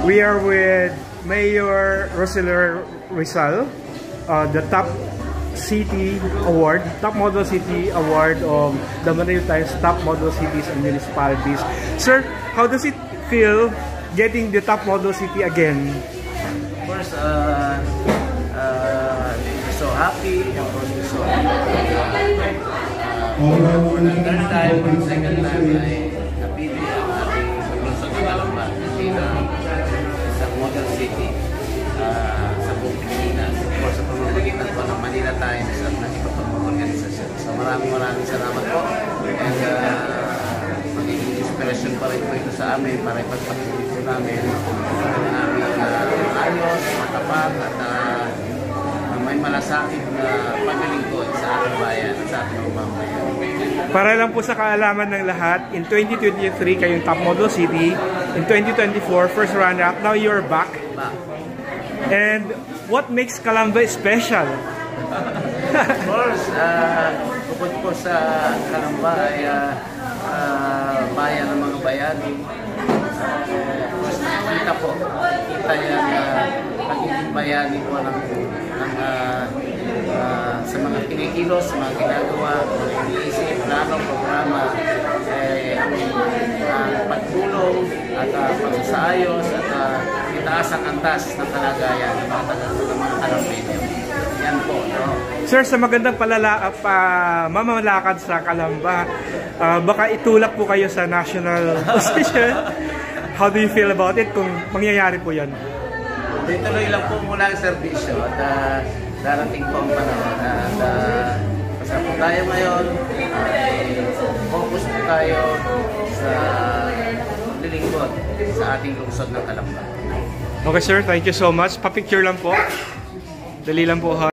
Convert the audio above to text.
We are with Mayor Roseller Rizal, the Top City Award, Top Model City Award of the Manila Times Top Model Cities and Municipalities. Sir, how does it feel getting the Top Model City again? Of course, so happy. Of course, so for the third time, second time, ay napili ang ating lungsod ng Calamba bilang isang model city sa buong Pilipinas. Of course, sa pamamagitan po ng Manila Times at ng iba pang mga organisasyon. So maraming salamat po. And magiging inspiration pa rin po ito sa amin para ipagpatuloy po namin ang aming ayos, matapat at may malasakit na paglilingkod sa ating bayan at sa ating mamamayan. Para lang po sa kaalaman ng lahat, in 2023 kayong Top Model City, in 2024 first runner-up, now you're back. And what makes Calamba special? Of course, bukod po sa Calamba ay bayan ng mga bayani. Kita po, kita yan pagiging bayani po sa mga kinikilos, sa mga ginagawa, iniisip, planong, programa, pagtulong at pagsasaayos at itaas ang antas ng kalagayan ng mga Calambino. Yan po, no? Sir, sa magandang mamalakad sa Calamba, baka itulak po kayo sa national position. How do you feel about it kung mangyayari po yan? Tuloy lang po muna ang serbisyo at darating po ang panahon. At basta po tayo ngayon, focus po tayo sa lilingkod sa ating lungsod ng Calamba. Okay sir, thank you so much. Pa-picture lang po. Dali lang po ha.